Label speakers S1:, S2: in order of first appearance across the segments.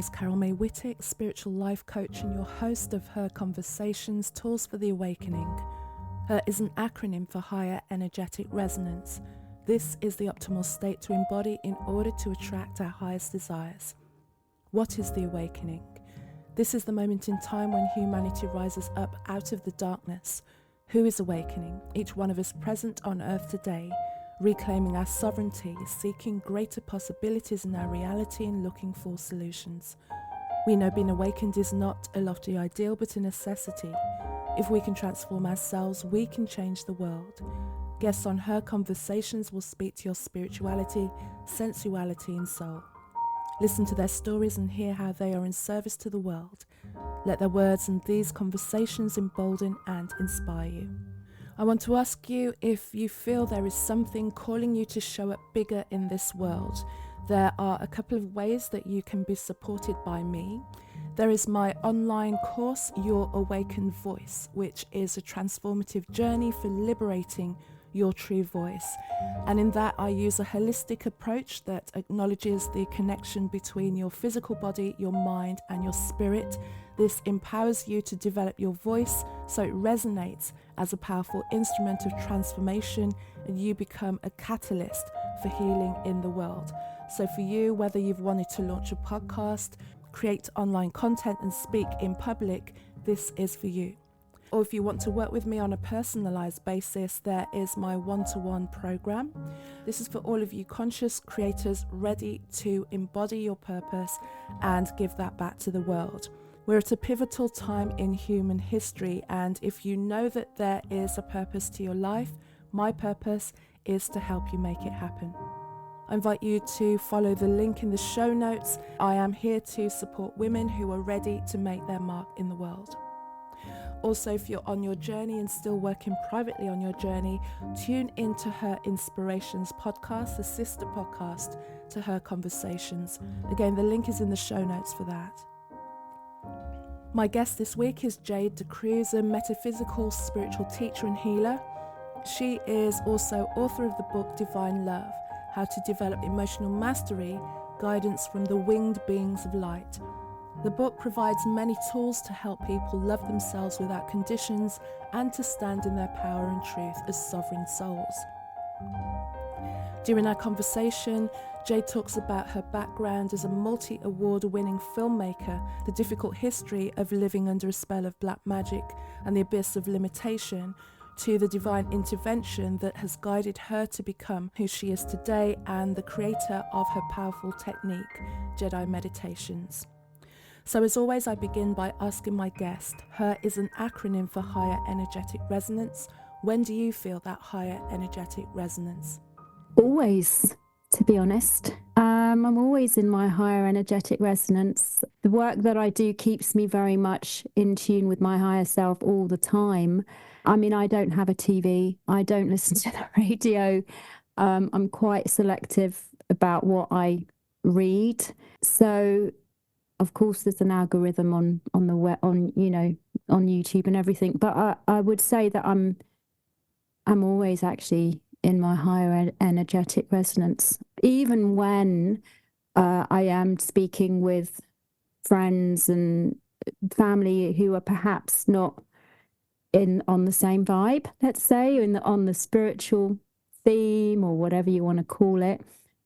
S1: is Carol May Whittick, spiritual life coach and your host of Her Conversations, Tools for the Awakening. Her is an acronym for Higher Energetic Resonance. This is the optimal state to embody in order to attract our highest desires. What is the awakening? This is the moment in time when humanity rises up out of the darkness. Who is awakening? Each one of us present on earth today, reclaiming our sovereignty, seeking greater possibilities in our reality and looking for solutions. We know being awakened is not a lofty ideal, but a necessity. If we can transform ourselves, we can change the world. Guests on Her Conversations will speak to your spirituality, sensuality and soul. Listen to their stories and hear how they are in service to the world. Let their words and these conversations embolden and inspire you. I want to ask you if you feel there is something calling you to show up bigger in this world. There are a couple of ways that you can be supported by me. There is my online course, Your Awakened Voice, which is a transformative journey for liberating your true voice. And in that, I use a holistic approach that acknowledges the connection between your physical body, your mind, and your spirit. This empowers you to develop your voice so it resonates as a powerful instrument of transformation and you become a catalyst for healing in the world. So for you, whether you've wanted to launch a podcast, create online content and speak in public, this is for you. Or if you want to work with me on a personalized basis, there is my one-to-one program. This is for all of you conscious creators ready to embody your purpose and give that back to the world. We're at a pivotal time in human history, and if you know that there is a purpose to your life, my purpose is to help you make it happen. I invite you to follow the link in the show notes. I am here to support women who are ready to make their mark in the world. Also, if you're on your journey and still working privately on your journey, tune into Her Inspirations podcast, the sister podcast to Her Conversations. Again, the link is in the show notes for that. My guest this week is Jade D'Cruz, a metaphysical spiritual teacher and healer. She is also author of the book Divine Love, How to Develop Emotional Mastery, Guidance from the Winged Beings of Light. The book provides many tools to help people love themselves without conditions and to stand in their power and truth as sovereign souls. During our conversation, Jade talks about her background as a multi-award-winning filmmaker, the difficult history of living under a spell of black magic and the abyss of limitation, to the divine intervention that has guided her to become who she is today and the creator of her powerful technique, Jedi meditations. So as always, I begin by asking my guest, Her is an acronym for Higher Energetic Resonance. When do you feel that higher energetic resonance?
S2: Always, to be honest. I'm always in my higher energetic resonance. The work that I do keeps me very much in tune with my higher self all the time. I mean, I don't have a TV. I don't listen to the radio. I'm quite selective about what I read. So of course, there's an algorithm on the web, on YouTube and everything. But I would say that I'm always actually in my higher energetic resonance, even when I am speaking with friends and family who are perhaps not on the same vibe. Let's say on the spiritual theme or whatever you want to call it.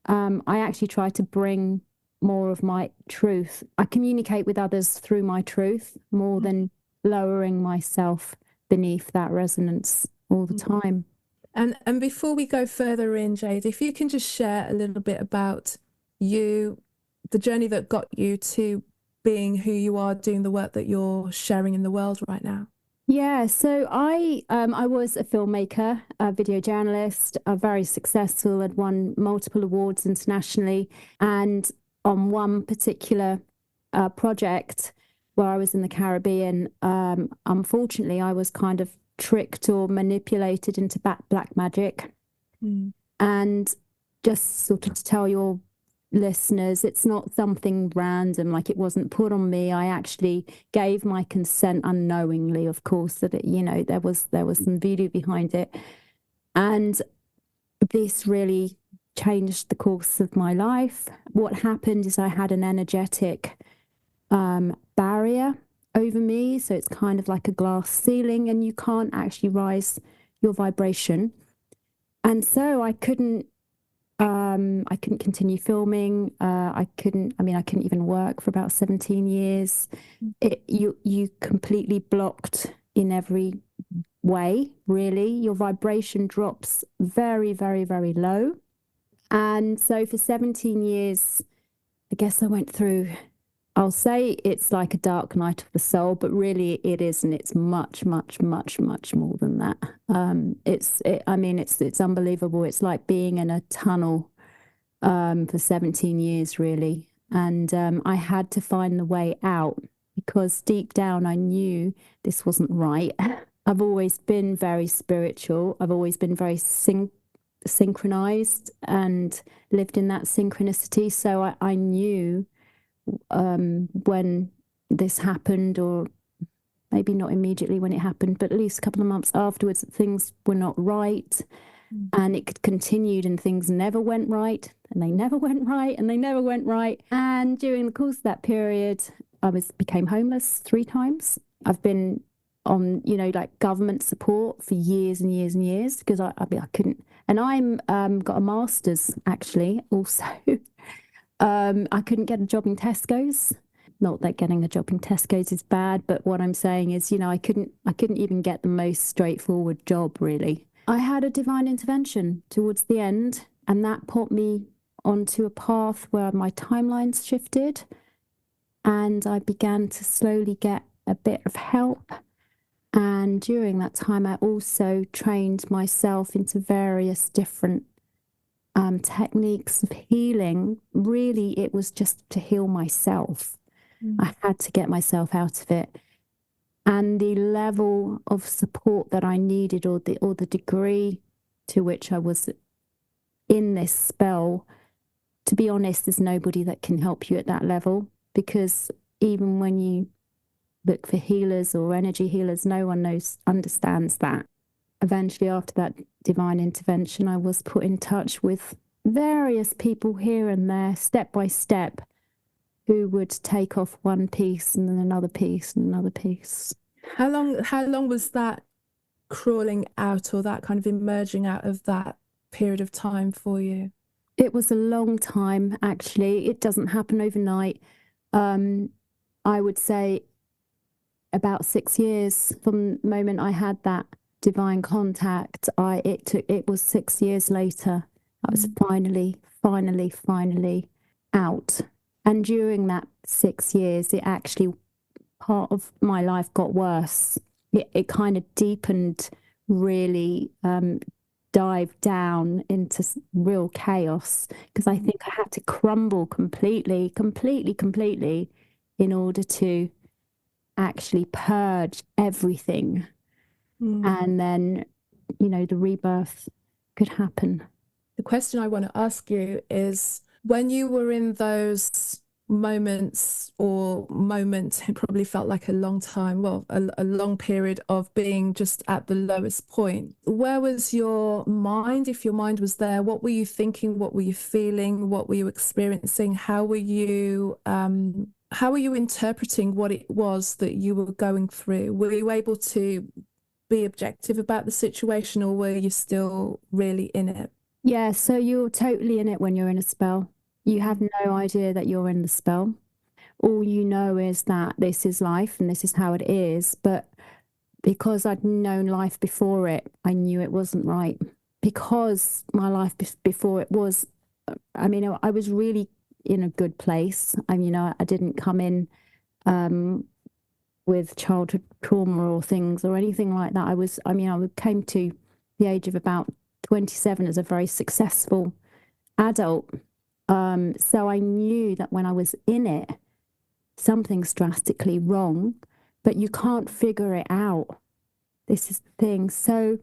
S2: I actually try to bring more of my truth. I communicate with others through my truth more than lowering myself beneath that resonance all the time.
S1: And before we go further in, Jade, if you can just share a little bit about you, the journey that got you to being who you are, doing the work that you're sharing in the world right now.
S2: Yeah, so I was a filmmaker, a video journalist, very successful, had won multiple awards internationally, and on one particular project where I was in the Caribbean, unfortunately, I was kind of tricked or manipulated into black magic. And just sort of to tell your listeners, it's not something random, like it wasn't put on me. I actually gave my consent unknowingly, of course, that there was some voodoo behind it. And this really changed the course of my life. What happened is I had an energetic barrier over me. So it's kind of like a glass ceiling, and you can't actually rise your vibration. And so I couldn't continue filming. I couldn't even work for about 17 years. You completely blocked in every way, really. Your vibration drops very, very, very low. And so for 17 years, I guess I went through, I'll say it's like a dark night of the soul, but really it isn't. It's much, much, much, much more than that. It's unbelievable. It's like being in a tunnel for 17 years, really. And I had to find the way out because deep down I knew this wasn't right. I've always been very spiritual. I've always been very synchronized and lived in that synchronicity. So I knew when this happened, or maybe not immediately when it happened, but at least a couple of months afterwards, that things were not right. And it continued, and things never went right, and they never went right, and they never went right. And during the course of that period, I became homeless 3 times. I've been on, like government support for years and years and years because I couldn't. And I'm got a master's actually also. I couldn't get a job in Tesco's. Not that getting a job in Tesco's is bad, but what I'm saying is, I couldn't even get the most straightforward job, really. I had a divine intervention towards the end, and that put me onto a path where my timelines shifted, and I began to slowly get a bit of help. And during that time, I also trained myself into various different techniques of healing. Really, it was just to heal myself. I had to get myself out of it. And the level of support that I needed, or the degree to which I was in this spell, to be honest, there's nobody that can help you at that level, because even when you look for healers or energy healers, no one understands that. Eventually, after that divine intervention, I was put in touch with various people here and there, step by step, who would take off one piece and then another piece and another piece.
S1: How long was that crawling out, or that kind of emerging out of that period of time for you?
S2: It was a long time, actually. It doesn't happen overnight. I would say about 6 years from the moment I had that divine contact. It was 6 years later. I was finally out. And during that 6 years, part of my life got worse. It kind of deepened, really dived down into real chaos, because I think I had to crumble completely in order to actually purge everything. And then, the rebirth could happen.
S1: The question I want to ask you is, when you were in those moments, it probably felt like a long time, a long period of being just at the lowest point, where was your mind? If your mind was there, what were you thinking? What were you feeling? What were you experiencing? How were you interpreting what it was that you were going through? Were you able to be objective about the situation, or were you still really in it?
S2: Yeah, so you're totally in it when you're in a spell. You have no idea that you're in the spell. All you know is that this is life and this is how it is. But because I'd known life before it, I knew it wasn't right. Because my life before it was, I was really in a good place. I didn't come in with childhood trauma or things or anything like that. I came to the age of about 27 as a very successful adult. So I knew that when I was in it, something's drastically wrong, but you can't figure it out. This is the thing. So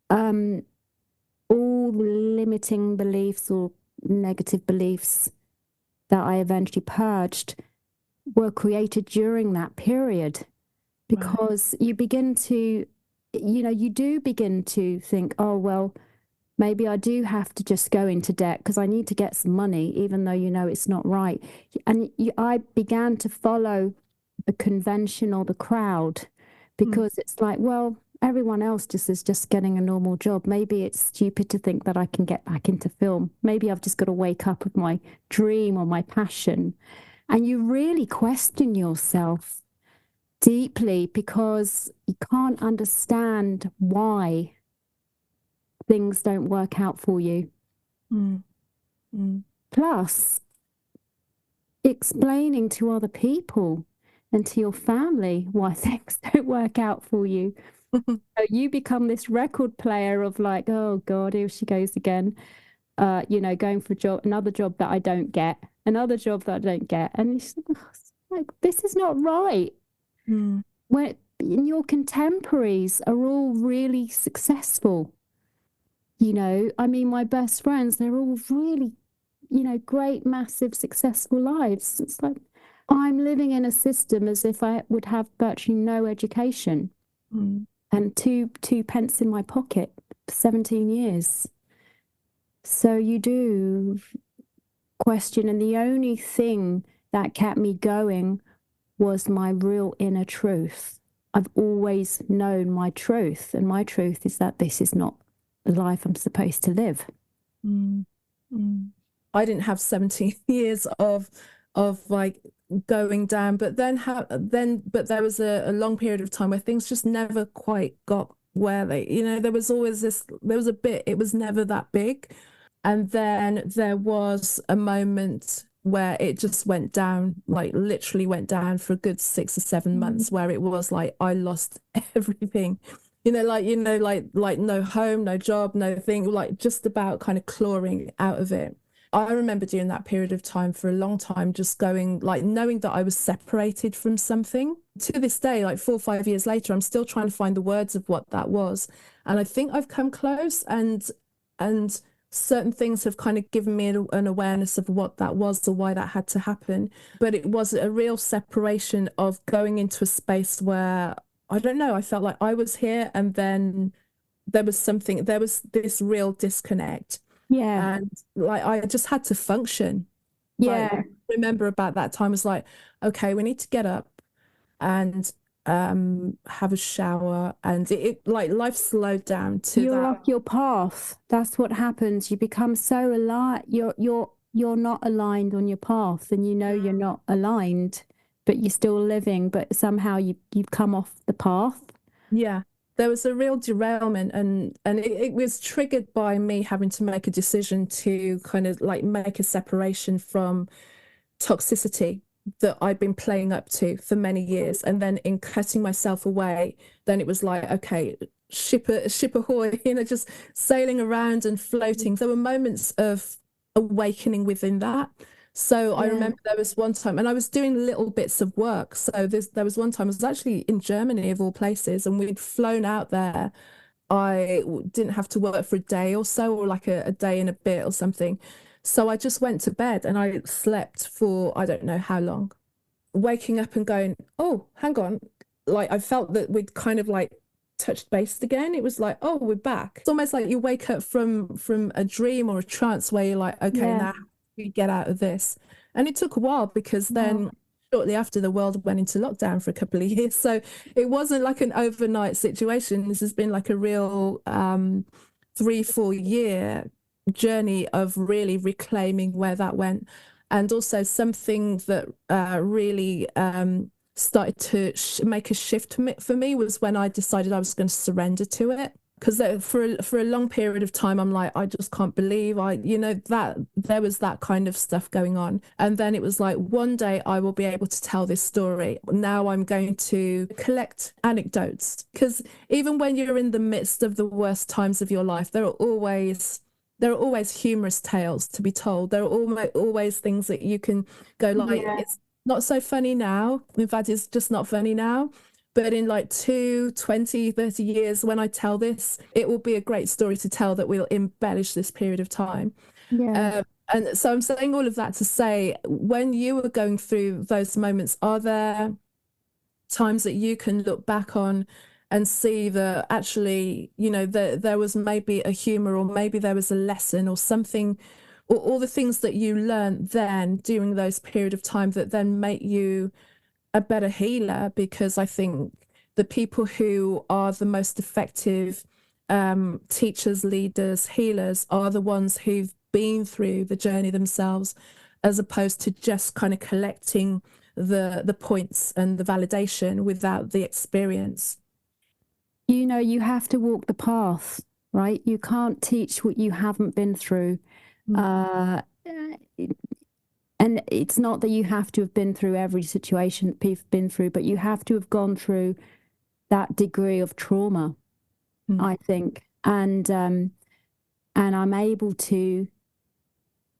S2: all the limiting beliefs or negative beliefs that I eventually purged were created during that period, because you begin to, you do begin to think, oh, well, maybe I do have to just go into debt because I need to get some money, even though it's not right. And I began to follow the convention or the crowd because it's like, well, everyone else is just getting a normal job. Maybe it's stupid to think that I can get back into film. Maybe I've just got to wake up with my dream or my passion. And you really question yourself deeply because you can't understand why things don't work out for you. Plus, explaining to other people and to your family why things don't work out for you. So you become this record player of like, oh God, here she goes again. Going for another job that I don't get, another job that I don't get. And it's like, this is not right. When your contemporaries are all really successful. I mean, my best friends, they're all really, great, massive, successful lives. It's like I'm living in a system as if I would have virtually no education and two pence in my pocket for 17 years. So you do question, and the only thing that kept me going was my real inner truth. I've always known my truth, and my truth is that this is not the life I'm supposed to live.
S1: I didn't have 17 years of like going down, but then there was a long period of time where things just never quite got where they, there was always a bit, it was never that big. And then there was a moment where it just went down, like literally went down for a good 6 or 7 months, where it was like I lost everything. Like no home, no job, no thing, like just about kind of clawing out of it. I remember during that period of time for a long time, just going, like, knowing that I was separated from something. To this day, like 4 or 5 years later, I'm still trying to find the words of what that was. And I think I've come close, and certain things have kind of given me an awareness of what that was or why that had to happen. But it was a real separation of going into a space where, I don't know, I felt like I was here, and then there was this real disconnect.
S2: Yeah.
S1: And like I just had to function.
S2: Yeah.
S1: Like, I remember about that time was like, okay, we need to get up and have a shower, and it like life slowed down to
S2: You're
S1: that.
S2: off your path. That's what happens. You become so aligned. You're not aligned on your path, and you're not aligned, but you're still living, but somehow you've come off the path.
S1: Yeah. There was a real derailment, and it was triggered by me having to make a decision to kind of like make a separation from toxicity that I'd been playing up to for many years. And then in cutting myself away, then it was like, okay, ship ahoy, just sailing around and floating. There were moments of awakening within that. So I remember there was one time, and I was doing little bits of work. So there was one time I was actually in Germany, of all places, and we'd flown out there. I didn't have to work for a day or so, or like a day and a bit or something. So I just went to bed and I slept for I don't know how long. Waking up and going, oh, hang on. Like I felt that we'd kind of like touched base again. It was like, oh, we're back. It's almost like you wake up from a dream or a trance where you're like, okay, now we get out of this. And it took a while, because then shortly after, the world went into lockdown for a couple of years. So it wasn't like an overnight situation. This has been like a real 3-4 year journey of really reclaiming where that went. And also something that really started to make a shift for me was when I decided I was going to surrender to it. Because for a long period of time, I'm like, I just can't believe that there was that kind of stuff going on. And then it was like, one day I will be able to tell this story. Now I'm going to collect anecdotes, because even when you're in the midst of the worst times of your life, there are always humorous tales to be told. There are always things that you can go like, it's not so funny now. In fact, it's just not funny now. But in like 2, 20, 30 years, when I tell this, it will be a great story to tell that will embellish this period of time.
S2: Yeah.
S1: And so I'm saying all of that to say, when you were going through those moments, are there times that you can look back on and see that actually, you know, there was maybe a humor, or maybe there was a lesson or something, or all the things that you learned then during those period of time that then make you a better healer. Because I think the people who are the most effective teachers, leaders, healers are the ones who've been through the journey themselves, as opposed to just kind of collecting the points and the validation without the experience.
S2: You know, you have to walk the path, right? You can't teach what you haven't been through. And it's not that you have to have been through every situation that people have been through, but you have to have gone through that degree of trauma, I think. And I'm able to,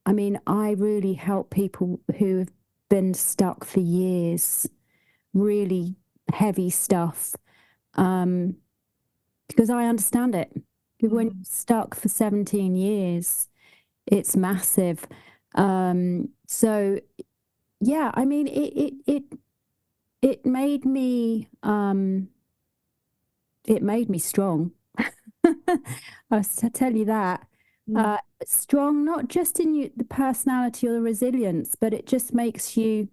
S2: I mean, I really help people who have been stuck for years, really heavy stuff, because I understand it. When you're stuck for 17 years, it's massive. So yeah, I mean, it made me strong. I'll tell you that. Strong, not just in you, the personality or the resilience, but it just makes you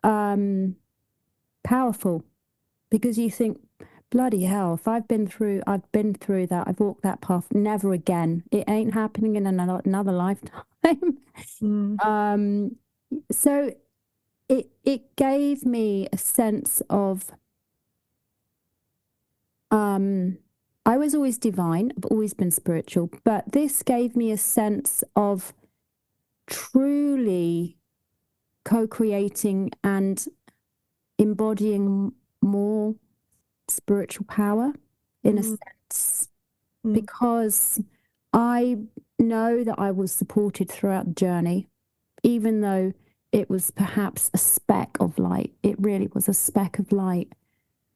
S2: powerful, because you think, bloody hell, if I've been through that, I've walked that path, never again. It ain't happening in another lifetime. So it gave me a sense of, I was always divine, I've always been spiritual, but this gave me a sense of truly co-creating and embodying more spiritual power, in a sense, because I know that I was supported throughout the journey, even though it was perhaps a speck of light. It really was a speck of light.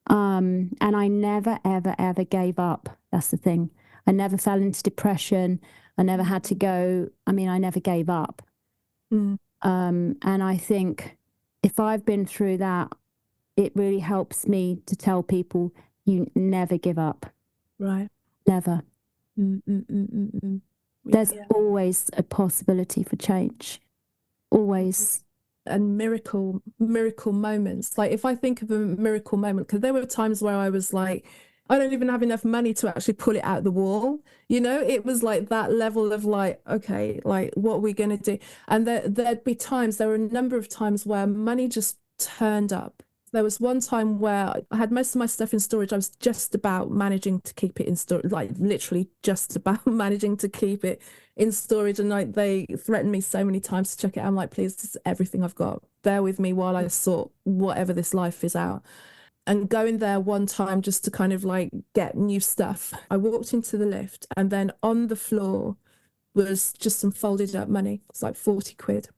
S2: And I never, ever, ever gave up. That's the thing. I never fell into depression. I never had to go. I mean, I never gave up. And I think if I've been through that, it really helps me to tell people, you never give up.
S1: Right.
S2: Never. There's always a possibility for change. Always.
S1: And miracle moments. Like, if I think of a miracle moment, because there were times where I was like, I don't even have enough money to actually pull it out the wall. You know, it was like that level of like, okay, like, what are we going to do? And there'd be times, there were a number of times where money just turned up. There was one time where I had most of my stuff in storage. I was just about managing to keep it in storage, like literally just about managing to keep it in storage. And like, they threatened me so many times to check it out. I'm like, please, this is everything I've got. Bear with me while I sort whatever this life is out. And going there one time just to kind of like get new stuff, I walked into the lift, and then on the floor was just some folded up money. It's like 40 quid.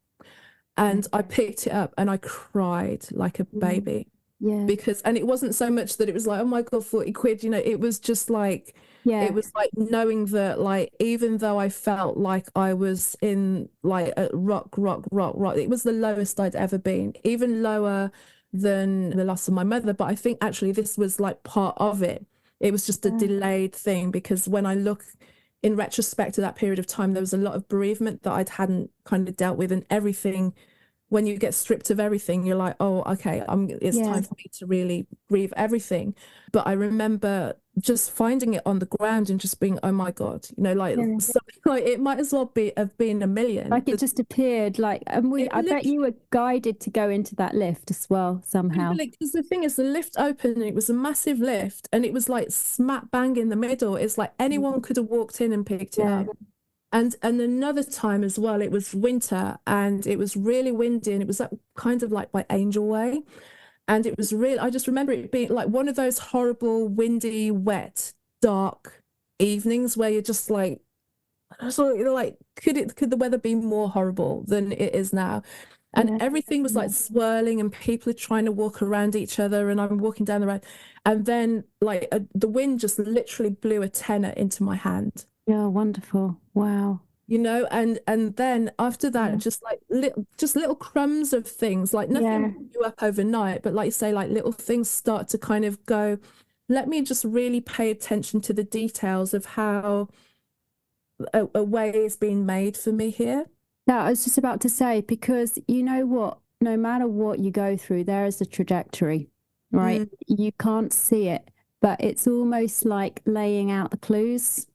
S1: And I picked it up and I cried like a baby. Because, and it wasn't so much that it was like, oh my God, 40 quid, you know, it was just like, it was like knowing that, like, even though I felt like I was in like a rock, it was the lowest I'd ever been, even lower than the loss of my mother. But I think actually this was like part of it. It was just a delayed thing, because when I look in retrospect to that period of time, there was a lot of bereavement that I hadn't kind of dealt with, and everything. When you get stripped of everything, you're like, oh, okay, it's time for me to really grieve everything. But I remember just finding it on the ground and just being, oh my God, you know, like, something like it might as well have been a million.
S2: Like, it just appeared, like, and I bet you were guided to go into that lift as well somehow.
S1: Because the thing is, the lift opened, and it was a massive lift, and it was like smack bang in the middle. It's like anyone could have walked in and picked it up. And another time as well, it was winter and it was really windy, and it was kind of like by Angel Way. And it was really, I just remember it being like one of those horrible, windy, wet, dark evenings where you're just like, so you're like, could the weather be more horrible than it is now? And everything was like swirling, and people are trying to walk around each other, and I'm walking down the road. And then like the wind just literally blew a tenner into my hand.
S2: Yeah, wonderful. Wow.
S1: You know, and then after that, just like little crumbs of things, like nothing blew up overnight, but like you say, like little things start to kind of go. let me just really pay attention to the details of how a way is being made for me here.
S2: That I was just about to say, because you know what, no matter what you go through, there is a trajectory, right?
S1: Mm,
S2: You can't see it, but it's almost like laying out the clues.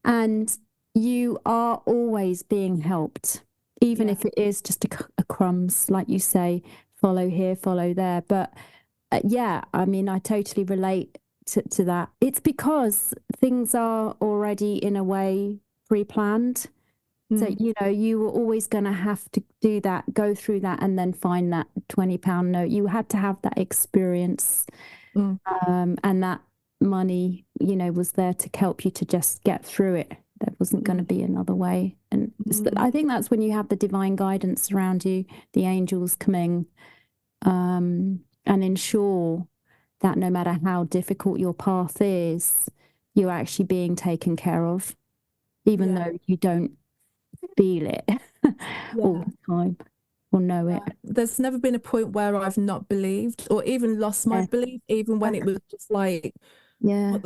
S2: And you are always being helped, even
S1: yeah.
S2: if it is just a crumbs, like you say, follow here, follow there. But yeah, I mean, I totally relate to that. It's because things are already in a way pre-planned. So,
S1: Mm,
S2: you know, you were always going to have to do that, go through that, and then find that £20 note. You had to have that experience,
S1: mm,
S2: and that money, you know, was there to help you to just get through it. There wasn't going to
S1: mm,
S2: be another way. And
S1: mm,
S2: I think that's when you have the divine guidance around you, the angels coming, and ensure that no matter how difficult your path is, you're actually being taken care of, even
S1: yeah.
S2: though you don't feel it all
S1: Yeah.
S2: the time or know it.
S1: There's never been a point where I've not believed or even lost my
S2: Yeah,
S1: belief, even when it was just like,
S2: yeah,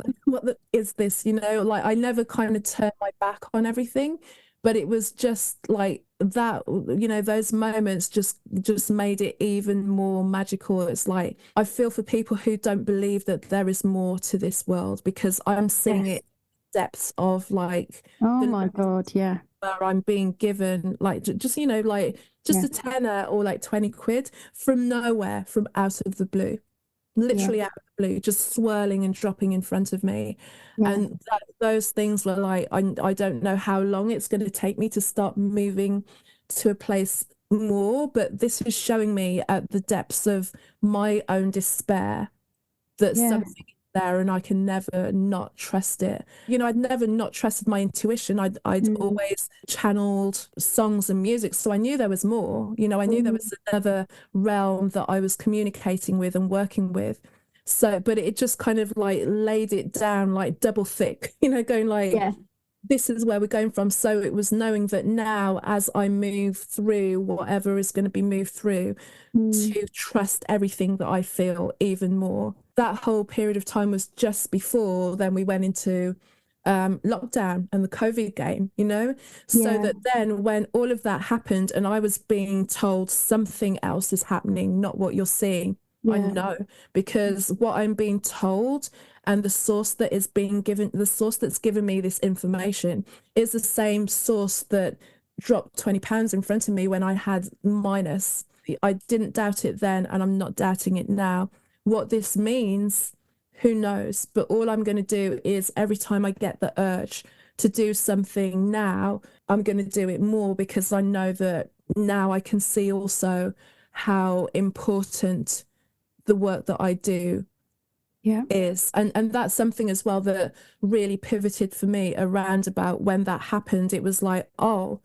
S1: is this, like I never kind of turned my back on everything, but it was just like that, those moments just made it even more magical. It's like I feel for people who don't believe that there is more to this world, because I'm seeing
S2: yes.
S1: it depths of like
S2: Oh
S1: the
S2: my God, yeah,
S1: where I'm being given like just like just
S2: yeah,
S1: a tenner or like 20 quid from nowhere, from out of the blue,
S2: yeah,
S1: literally out of the blue, just swirling and dropping in front of me.
S2: yeah.
S1: And those things were like, I don't know how long it's going to take me to start moving to a place more, but this is showing me at the depths of my own despair that
S2: Yeah.
S1: something is there and I can never not trust it. I'd never not trusted my intuition. I'd
S2: Mm,
S1: always channeled songs and music. So I knew there was more. I knew there
S2: mm,
S1: was another realm that I was communicating with and working with. So, but it just kind of like laid it down like double thick, going like,
S2: yeah.
S1: this is where we're going from. So it was knowing that now, as I move through whatever is going to be moved through,
S2: Mm,
S1: to trust everything that I feel even more. That whole period of time was just before then we went into lockdown and the COVID game, so
S2: yeah,
S1: that then when all of that happened and I was being told something else is happening, not what you're seeing. I
S2: yeah.
S1: know, because what I'm being told and the source that is being given, the source that's given me this information is the same source that dropped £20 in front of me when I had minus. I didn't doubt it then, and I'm not doubting it now. What this means, who knows? But all I'm going to do is every time I get the urge to do something now, I'm going to do it more, because I know that now I can see also how important the work that I do
S2: Yeah.
S1: is. And that's something as well that really pivoted for me around about when that happened. It was like, oh,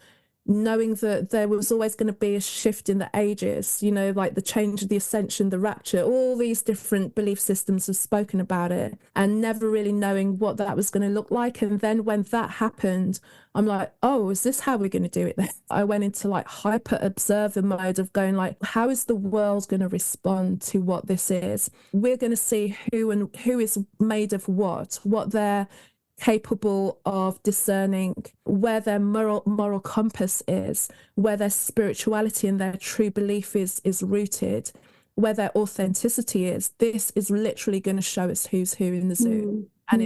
S1: knowing that there was always going to be a shift in the ages, like the change, the ascension, the rapture, all these different belief systems have spoken about it, and never really knowing what that was going to look like. And then when that happened, I'm like, oh, is this how we're going to do it then? I went into like hyper observer mode of going like, how is the world going to respond to what this is? We're going to see who is made of what they're capable of discerning, where their moral compass is, where their spirituality and their true belief is rooted, where their authenticity is. This is literally going to show us who's who in the zoo.
S2: Mm,
S1: And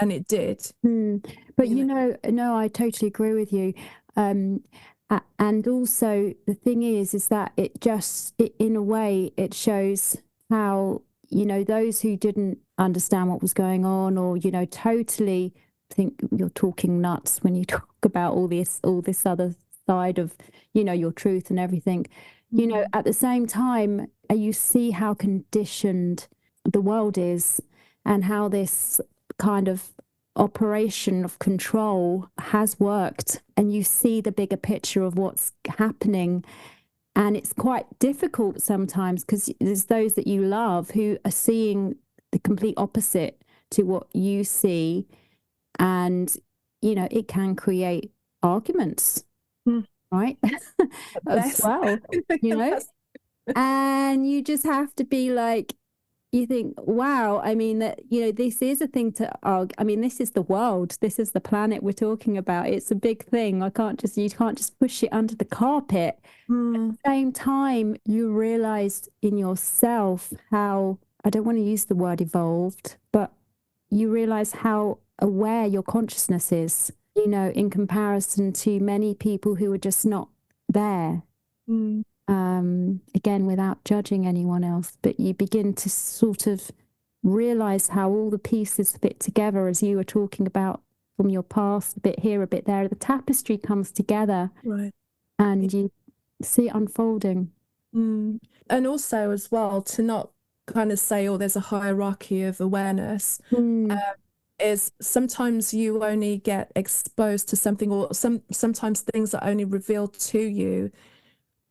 S2: mm,
S1: it did.
S2: mm. But
S1: You
S2: you
S1: know.
S2: know, no, I totally agree with you. And also the thing is that in a way, it shows how, you know, those who didn't understand what was going on, or, you know, totally think you're talking nuts when you talk about all this other side of, you know, your truth and everything. You know,
S1: Mm,
S2: at the same time, you see how conditioned the world is, and how this kind of operation of control has worked, and you see the bigger picture of what's happening. And it's quite difficult sometimes, because there's those that you love who are seeing the complete opposite to what you see. And, you know, it can create arguments,
S1: mm.
S2: right? As
S1: Best.
S2: well, you know. And you just have to be like, you think, wow, I mean, that, this is a thing to argue. I mean, this is the world, this is the planet we're talking about. It's a big thing. You can't just push it under the carpet. At the same time, you realize in yourself how, I don't want to use the word evolved, but you realize how aware your consciousness is, in comparison to many people who are just not there. Again, without judging anyone else, but you begin to sort of realize how all the pieces fit together, as you were talking about, from your past, a bit here, a bit there. The tapestry comes together,
S1: right,
S2: and you see it unfolding.
S1: And also as well, to not kind of say, oh, there's a hierarchy of awareness, is sometimes you only get exposed to something, or sometimes things are only revealed to you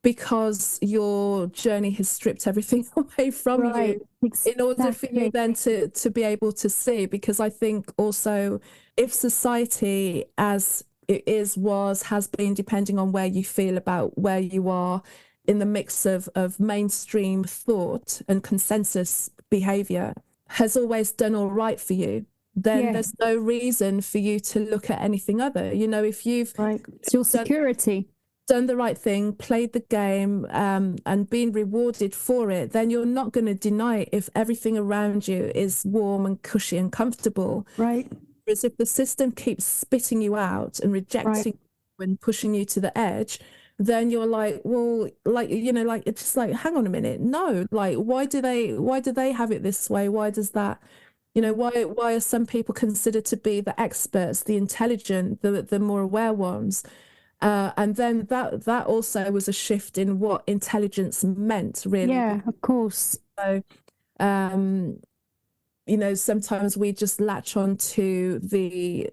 S1: because your journey has stripped everything away from you, in order for you then to be able to see. Because I think also, if society as it has been, depending on where you feel about where you are in the mix of mainstream thought and consensus behavior, has always done all right for you, then there's no reason for you to look at anything other. If you've
S2: it's your security,
S1: done the right thing, played the game, and been rewarded for it, then you're not going to deny it if everything around you is warm and cushy and comfortable.
S2: Right.
S1: Whereas if the system keeps spitting you out and rejecting you and pushing you to the edge, then you're like, well, it's just like, hang on a minute, no, like, why do they have it this way? Why does that? Why are some people considered to be the experts, the intelligent, the more aware ones? And then that also was a shift in what intelligence meant, really.
S2: Yeah, of course.
S1: So, sometimes we just latch on to the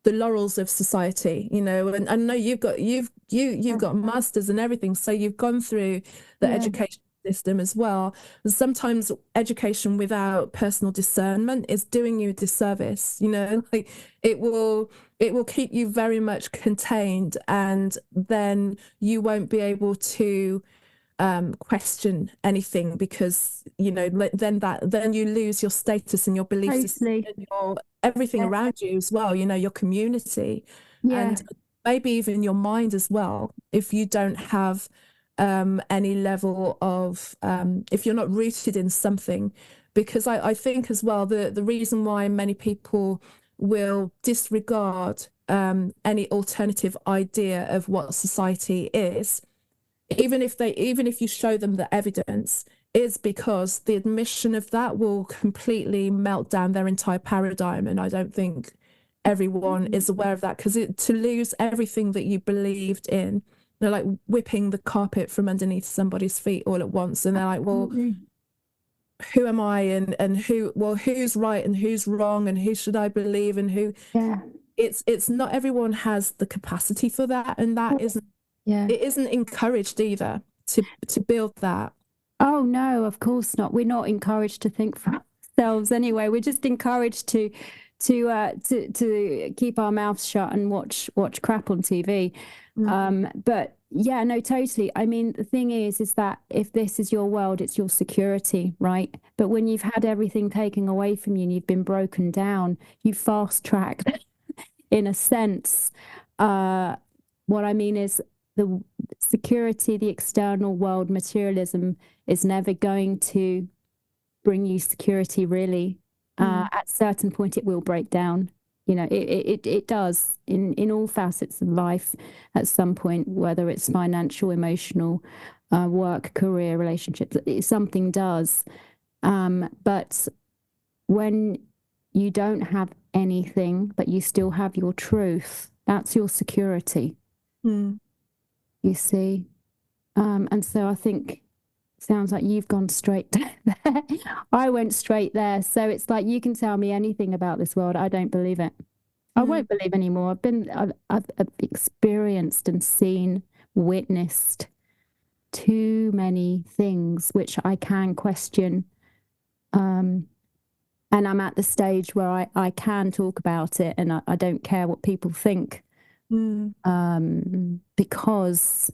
S1: laurels of society, and I know you've got masters and everything, so you've gone through the education system as well. And sometimes education without personal discernment is doing you a disservice. Like it will keep you very much contained, and then you won't be able to question anything, because then you lose your status and your belief system and your everything around you as well, your community, and maybe even your mind as well, if you don't have any level of if you're not rooted in something. Because I think as well, the reason why many people will disregard any alternative idea of what society is, even if you show them the evidence, is because the admission of that will completely melt down their entire paradigm. And I don't think everyone is aware of that, because to lose everything that you believed in, they're like whipping the carpet from underneath somebody's feet all at once, and they're like, well, who am I, and who's right and who's wrong, and who should I believe, and who? It's not everyone has the capacity for that, and that isn't it isn't encouraged either to build that.
S2: Oh no, of course not. We're not encouraged to think for ourselves anyway. We're just encouraged to keep our mouths shut and watch crap on TV. But yeah, no, totally. I mean, the thing is that if this is your world, it's your security, right? But when you've had everything taken away from you and you've been broken down, you fast tracked in a sense. What I mean is, the security, the external world, materialism is never going to bring you security, really. At a certain point, it will break down. It does in all facets of life at some point, whether it's financial, emotional, work, career, relationships, something does. But when you don't have anything, but you still have your truth, that's your security. You see? And so I think sounds like you've gone straight there. I went straight there. So it's like, you can tell me anything about this world, I don't believe it. I won't believe anymore. I've experienced and seen, witnessed too many things which I can question. And I'm at the stage where I can talk about it, and I don't care what people think. Because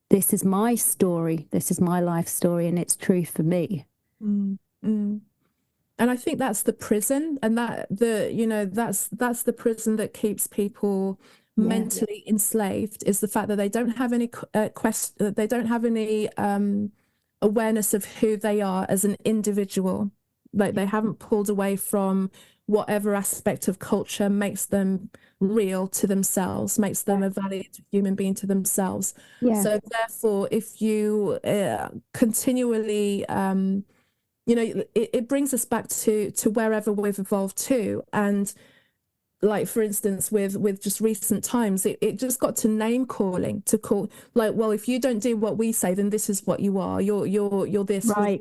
S2: this is my story, this is my life story, and it's true for me.
S1: And I think that's the prison, and that's the prison that keeps people mentally enslaved, is the fact that they don't have any they don't have any awareness of who they are as an individual. Like they haven't pulled away from whatever aspect of culture makes them real to themselves, makes them a valued human being to themselves.
S2: Yeah.
S1: So therefore, if you continually it brings us back to wherever we've evolved to. And like, for instance, with just recent times, it just got to name calling, to call, like, well, if you don't do what we say, then this is what you are. You're this.
S2: Right.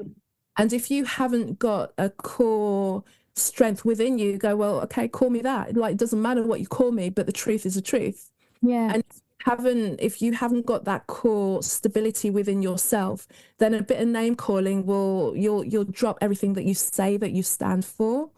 S1: And if you haven't got a core strength within you, go, well, okay, call me that. Like, it doesn't matter what you call me, but the truth is the truth.
S2: Yeah.
S1: And if you haven't got that core stability within yourself, then a bit of name calling you'll drop everything that you say that you stand for.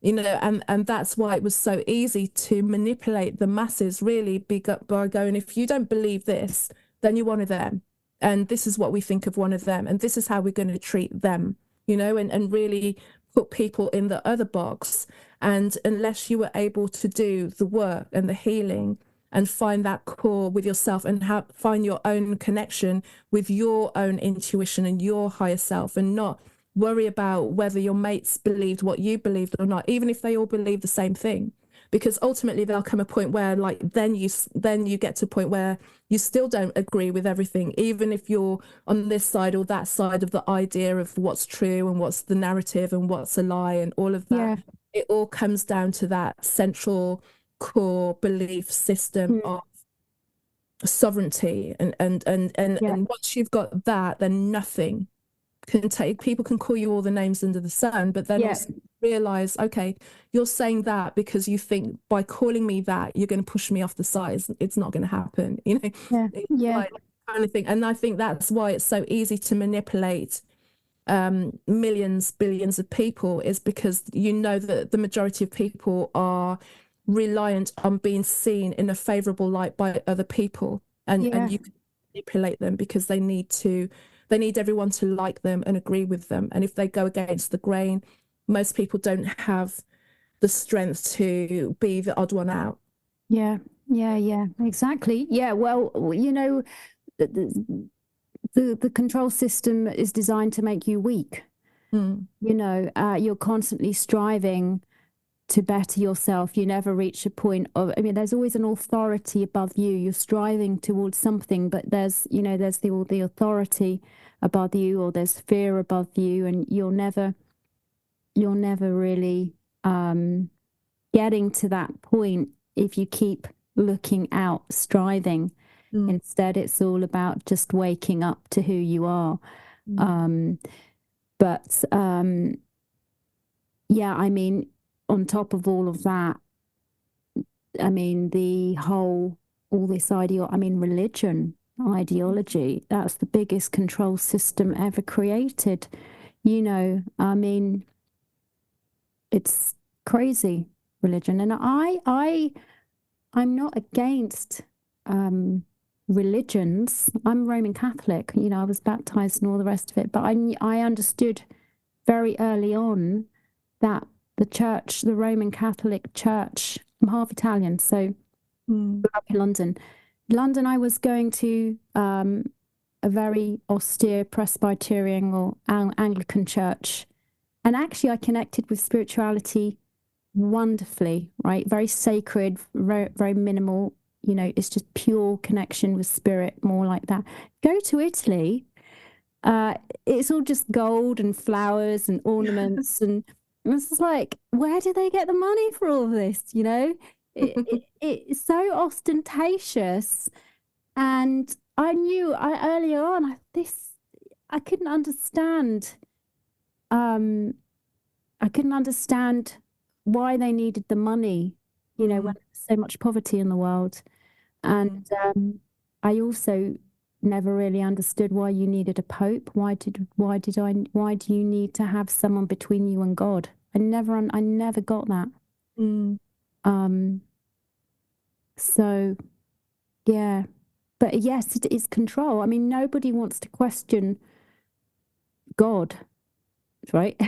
S1: And that's why it was so easy to manipulate the masses, really, by going, if you don't believe this, then you're one of them. And this is what we think of one of them. And this is how we're going to treat them, and really put people in the other box. And unless you were able to do the work and the healing and find that core with yourself and find your own connection with your own intuition and your higher self, and not worry about whether your mates believed what you believed or not, even if they all believe the same thing, because ultimately there'll come a point where, like, then you get to a point where you still don't agree with everything, even if you're on this side or that side of the idea of what's true and what's the narrative and what's a lie and all of that.
S2: Yeah.
S1: It all comes down to that central core belief system of sovereignty, and once you've got that, then nothing can take. People can call you all the names under the sun, but then also realize, okay, you're saying that because you think by calling me that you're going to push me off the side. It's not going to happen, like, kind of thing. And I think that's why it's so easy to manipulate millions, billions of people, is because that the majority of people are reliant on being seen in a favorable light by other people, and you can manipulate them because they need everyone to like them and agree with them. And if they go against the grain, most people don't have the strength to be the odd one out.
S2: Yeah, exactly. Yeah, well, the control system is designed to make you weak. You're constantly striving to better yourself. You never reach a point of, there's always an authority above you. You're striving towards something, but there's the authority above you, or there's fear above you, and you're never really getting to that point if you keep looking out, striving. Instead, it's all about just waking up to who you are. On top of all of that, religion, ideology, that's the biggest control system ever created. It's crazy, religion. And I'm not against religions. I'm Roman Catholic, I was baptized and all the rest of it, but I understood very early on that the Roman Catholic Church, I'm half Italian, so grew up in London, I was going to a very austere Presbyterian or Anglican church, and actually I connected with spirituality wonderfully, right? Very sacred, very, very minimal, it's just pure connection with spirit, more like that. Go to Italy, it's all just gold and flowers and ornaments, and it's just like, where do they get the money for all of this? It's so ostentatious. And I knew earlier on I couldn't understand. I couldn't understand why they needed the money, when there's so much poverty in the world. And I also never really understood why you needed a pope. Why do you need to have someone between you and God? I never got that. So yeah, but yes, it is control. Nobody wants to question God. right?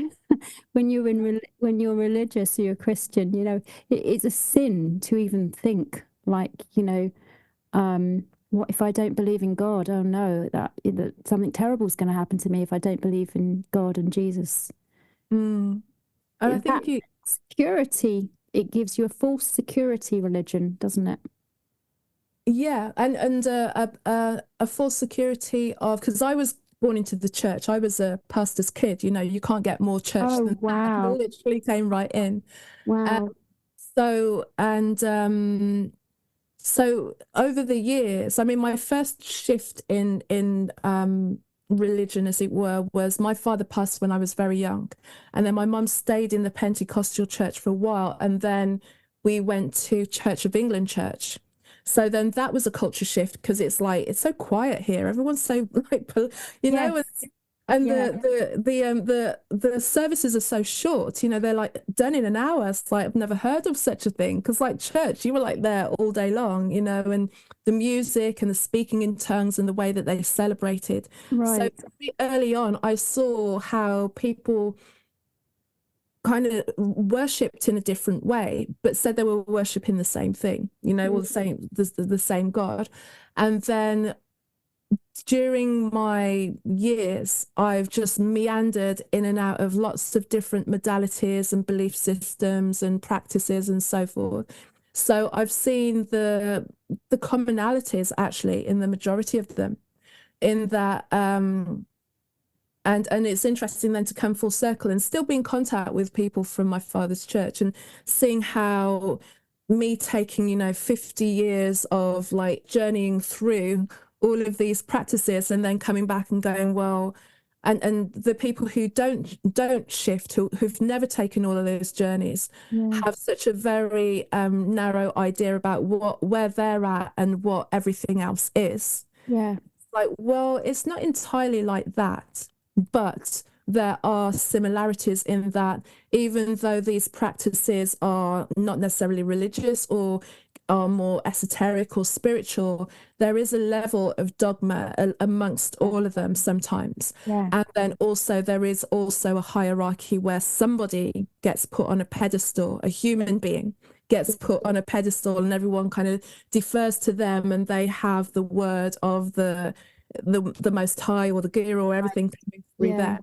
S2: When you're religious or you're Christian, it's a sin to even think like, what if I don't believe in God? Oh no, that something terrible is going to happen to me if I don't believe in God and Jesus.
S1: Mm. And I
S2: That
S1: think you,
S2: security, it gives you a false security religion, doesn't it?
S1: yeah, and a false security of, because I was born into the church. I was a pastor's kid. You can't get more church
S2: Oh,
S1: than that. I
S2: wow.
S1: literally came right in. Uh,
S2: Wow.
S1: so over the years, I mean, my first shift in religion, as it were, was my father passed when I was very young, and then my mum stayed in the Pentecostal church for a while, and then we went to Church of England church. So then that was a culture shift, because it's so quiet here. Everyone's so like, and,
S2: Yes.
S1: and
S2: Yeah.
S1: the services are so short. They're like done in an hour. It's like I've never heard of such a thing, because like church, you were like there all day long. And the music and the speaking in tongues and the way that they celebrated. So
S2: Right.
S1: very early on, I saw how people kind of worshipped in a different way, but said they were worshipping the same thing, or the same God. And then during my years, I've just meandered in and out of lots of different modalities and belief systems and practices and so forth. So I've seen the commonalities actually in the majority of them, in that and it's interesting then to come full circle and still be in contact with people from my father's church, and seeing how me taking 50 years of like journeying through all of these practices and then coming back and going, well, and the people who don't shift, who've never taken all of those journeys,
S2: Yeah.
S1: have such a very narrow idea about where they're at and what everything else is.
S2: Yeah.
S1: Like, well, it's not entirely like that, but there are similarities in that, even though these practices are not necessarily religious or are more esoteric or spiritual, there is a level of dogma amongst all of them sometimes.
S2: Yeah.
S1: And then also there is also a hierarchy where somebody gets put on a pedestal, a human being gets put on a pedestal, and everyone kind of defers to them, and they have the word of the Most High or the Guru or everything coming through
S2: Yeah.
S1: there.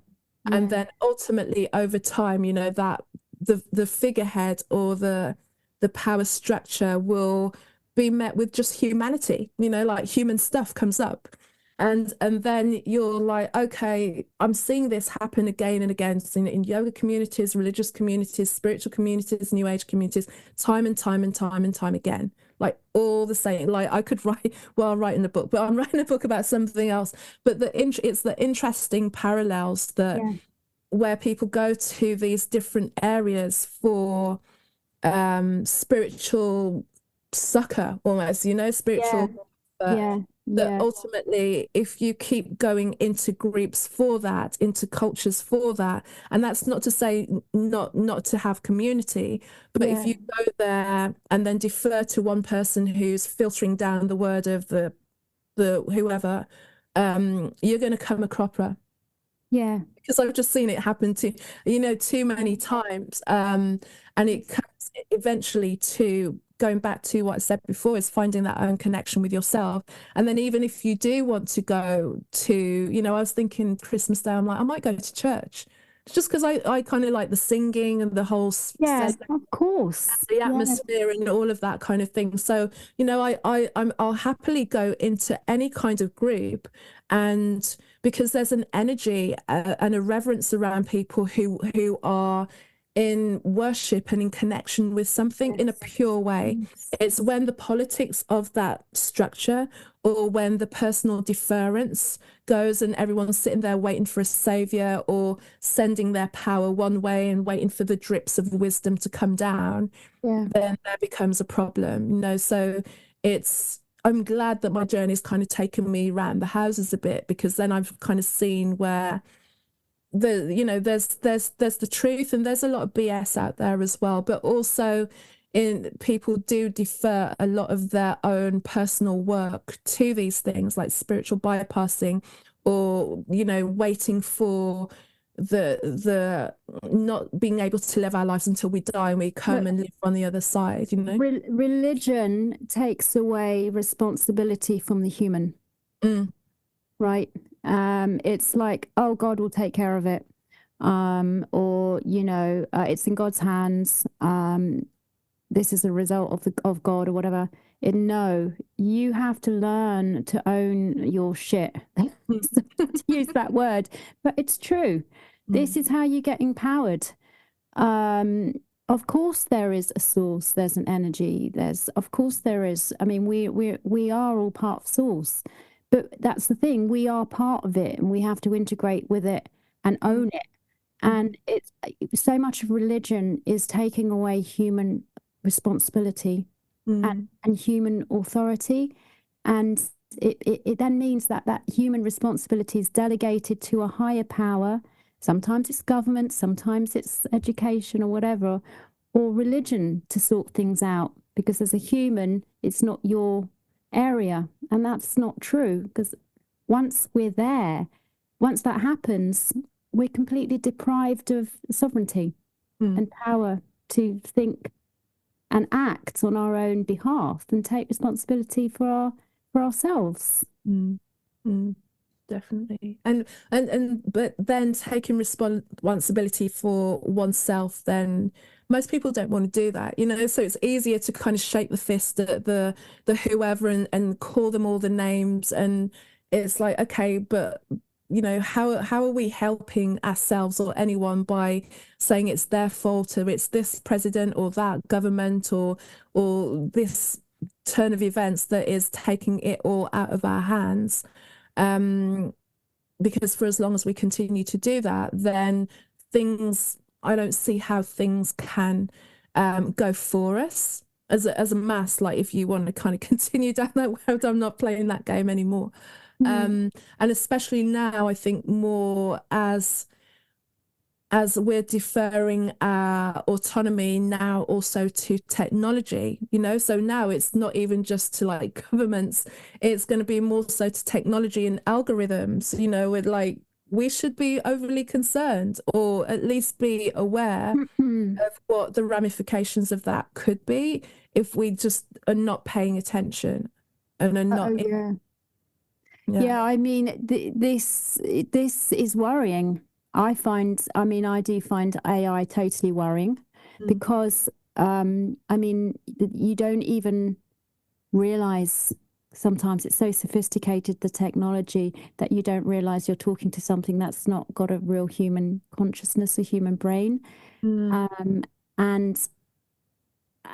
S1: And
S2: Yeah.
S1: then ultimately over time, that the figurehead or the power structure will be met with just humanity, like human stuff comes up. And then you're like, okay, I'm seeing this happen again and again, seeing it in yoga communities, religious communities, spiritual communities, new age communities, time and time and time and time again. Like all the same. Like I could write, well, I'm writing a book, but I'm writing a book about something else. But it's the interesting parallels that
S2: Yeah.
S1: where people go to these different areas for spiritual succor, almost,
S2: Yeah.
S1: spiritual.
S2: Yeah.
S1: That
S2: Yeah.
S1: ultimately, if you keep going into groups for that, into cultures for that, and that's not to say not to have community, but if
S2: Yeah.
S1: you go there and then defer to one person who's filtering down the word of the whoever, you're going to come a cropper.
S2: Yeah.
S1: Because I've just seen it happen too many times. And it comes eventually to going back to what I said before, is finding that own connection with yourself. And then even if you do want to go to, I was thinking Christmas Day, I'm like, I might go to church. Just because I kind of like the singing and the whole
S2: Yeah.
S1: setting,
S2: Of course.
S1: the
S2: Yeah.
S1: atmosphere and all of that kind of thing. So, I'll happily go into any kind of group, and because there's an energy and a reverence around people who are in worship and in connection with something in a
S2: Yes.
S1: pure way.
S2: Yes.
S1: It's when the politics of that structure, or when the personal deference goes and everyone's sitting there waiting for a savior, or sending their power one way and waiting for the drips of wisdom to come down,
S2: Yeah.
S1: then there becomes a problem. So I'm glad that my journey's kind of taken me around the houses a bit, because then I've kind of seen where there's the truth, and there's a lot of BS out there as well, but also in people do defer a lot of their own personal work to these things like spiritual bypassing, or waiting for the not being able to live our lives until we die and we come and live on the other side, you know?
S2: Religion takes away responsibility from the human, right? It's like, oh, God will take care of it. Or, you know, it's in God's hands. This is a result of God or whatever. No, you have to learn to own your shit. To use that word, but it's true. This is how you get empowered. Of course, there is a source. There's an energy. Of course, there is. I mean, we are all part of source, but that's the thing. We are part of it, and we have to integrate with it and own it. And it's so much of religion is taking away human responsibility and human authority, and it then means that human responsibility is delegated to a higher power. Sometimes it's government, sometimes it's education or whatever, or religion to sort things out, because as a human it's not your area. And that's not true, because once we're there, once that happens, we're completely deprived of sovereignty and power to think and act on our own behalf and take responsibility for ourselves.
S1: Definitely. And but then taking responsibility for oneself, then most people don't want to do that, you know. So it's easier to kind of shake the fist at the whoever and call them all the names, and it's like, okay, but you know, how are we helping ourselves or anyone by saying it's their fault, or it's this president or that government or this turn of events that is taking it all out of our hands? Because for as long as we continue to do that, then I don't see how things can go for us as a mass. Like, if you want to kind of continue down that road, I'm not playing that game anymore. And especially now, I think more as we're deferring our autonomy now also to technology, you know. So now it's not even just to like governments, it's going to be more so to technology and algorithms, you know. With like, we should be overly concerned, or at least be aware of what the ramifications of that could be if we just are not paying attention and are not
S2: Yeah, I mean, this is worrying. I do find AI totally worrying, because I mean, you don't even realize, sometimes it's so sophisticated, the technology, that you don't realize you're talking to something that's not got a real human consciousness, a human brain. And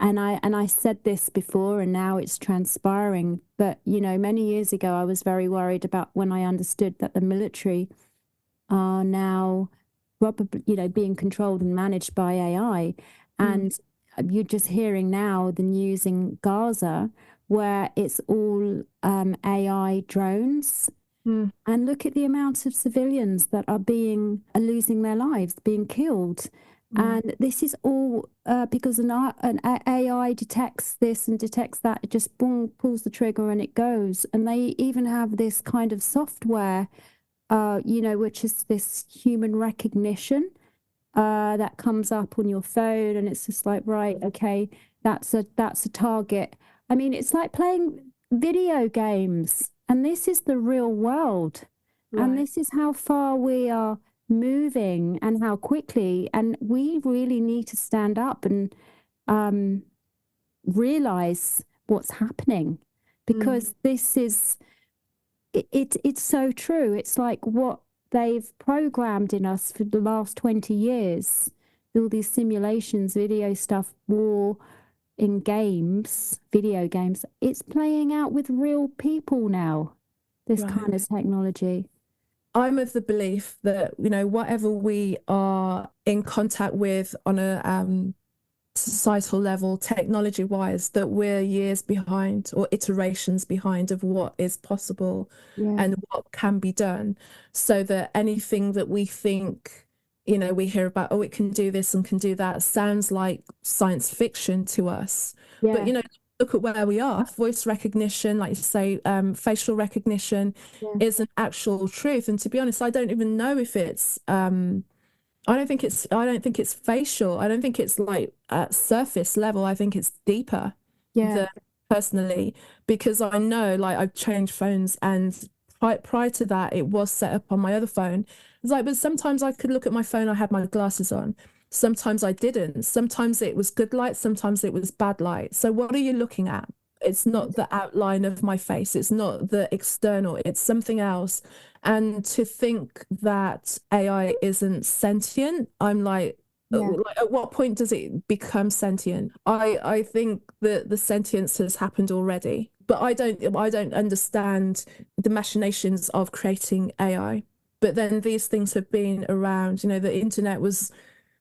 S2: I said this before, and now it's transpiring. But, you know, many years ago, I was very worried about when I understood that the military are now probably, you know, being controlled and managed by AI. And you're just hearing now the news in Gaza, where it's all AI drones. And look at the amount of civilians that are losing their lives, being killed. And this is all because an AI detects this and detects that. It just boom, pulls the trigger and it goes. And they even have this kind of software, you know, which is this human recognition that comes up on your phone, and it's just like, right, okay, that's a target. I mean, it's like playing video games, and this is the real world, and this is how far we are moving and how quickly. And we really need to stand up and realize what's happening, because this is it's so true. It's like what they've programmed in us for the last 20 years, all these simulations, video stuff, war in games, video games. It's playing out with real people now, this kind of technology.
S1: I'm of the belief that, you know, whatever we are in contact with on a societal level, technology-wise, that we're years behind or iterations behind of what is possible and what can be done. So that anything that we think, you know, we hear about, oh, it can do this and can do that, sounds like science fiction to us. But, you know, look at where we are. Voice recognition, like you say, facial recognition is an actual truth. And to be honest, I don't even know if it's I don't think it's facial. I don't think it's like at surface level. I think it's deeper
S2: Yeah,
S1: than personally, because I know like I've changed phones, and prior to that it was set up on my other phone. It's like, but sometimes I could look at my phone, I had my glasses on. Sometimes I didn't. Sometimes it was good light, sometimes it was bad light. So what are you looking at? It's not the outline of my face. It's not the external. It's something else. And to think that AI isn't sentient, I'm
S2: yeah,
S1: like, at what point does it become sentient? I think that the sentience has happened already, but I don't understand the machinations of creating AI. But then these things have been around. You know, the internet was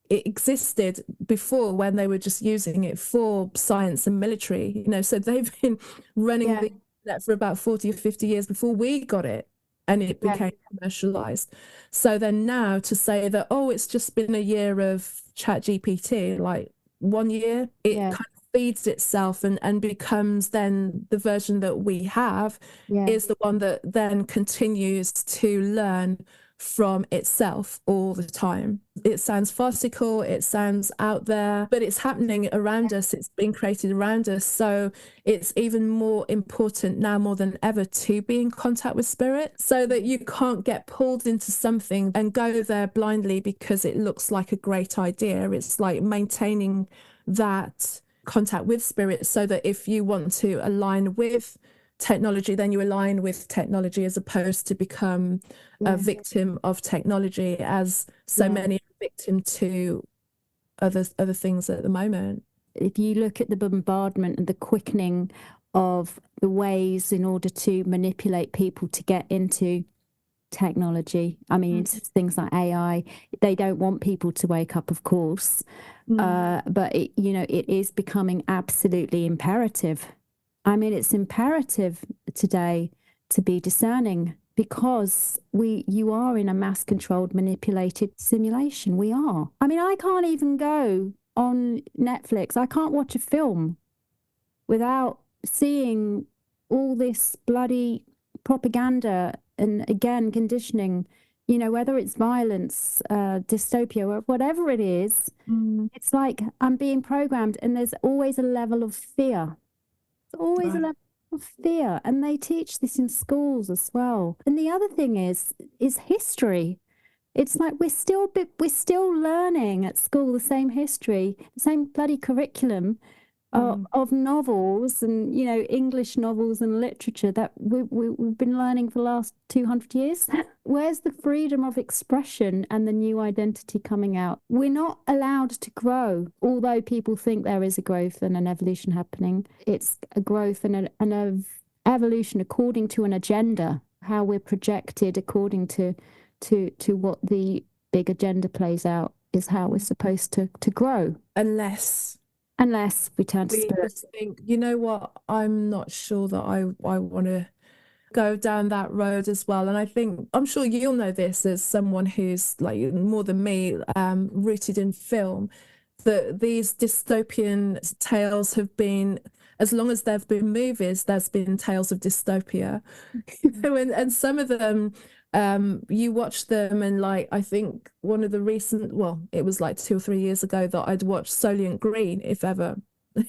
S1: it existed before when they were just using it for science and military, you know, so they've been running
S2: yeah,
S1: the internet for about 40 or 50 years before we got it and it
S2: yeah,
S1: became commercialized. So then now to say that, oh, it's just been a year of chat GPT, like 1 year, it
S2: yeah,
S1: kind of feeds itself and becomes then the version that we have
S2: yeah,
S1: is the one that then continues to learn from itself all the time. It sounds farcical, it sounds out there, but it's happening around us, it's being created around us. So it's even more important now more than ever to be in contact with spirit so that you can't get pulled into something and go there blindly because it looks like a great idea. It's like maintaining that contact with spirit so that if you want to align with technology, then you align with technology as opposed to become a
S2: yeah,
S1: victim of technology, as so
S2: yeah.
S1: many are victim to other things at the moment.
S2: If you look at the bombardment and the quickening of the ways in order to manipulate people to get into technology, I mean, it's things like AI, they don't want people to wake up, of course, but it, you know, it is becoming absolutely imperative. I mean, it's imperative today to be discerning because you are in a mass controlled, manipulated simulation. We are. I mean, I can't even go on Netflix. I can't watch a film without seeing all this bloody propaganda and again conditioning, you know, whether it's violence, dystopia, or whatever it is,
S1: Mm,
S2: it's like I'm being programmed and there's always a level of fear. There's always a
S1: right.
S2: level of fear. And they teach this in schools as well. And the other thing is history. It's like we're still learning at school the same history, the same bloody curriculum
S1: Mm.
S2: of novels and you know English novels and literature that we've been learning for the last 200 years. Where's the freedom of expression and the new identity coming out? We're not allowed to grow, although people think there is a growth and an evolution happening. It's a growth and an evolution according to an agenda, how we're projected according to what the big agenda plays out is how we're supposed to grow.
S1: Unless
S2: Unless we turn to
S1: we
S2: spirit.
S1: just think, you know what, I'm not sure that I want to go down that road as well. And I think I'm sure you'll know this as someone who's like more than me, rooted in film, that these dystopian tales have been, as long as there've been movies, there's been tales of dystopia. You know, and some of them, you watch them and like I think one of the recent, well, it was like 2 or 3 years ago that I'd watched Solient Green, if ever,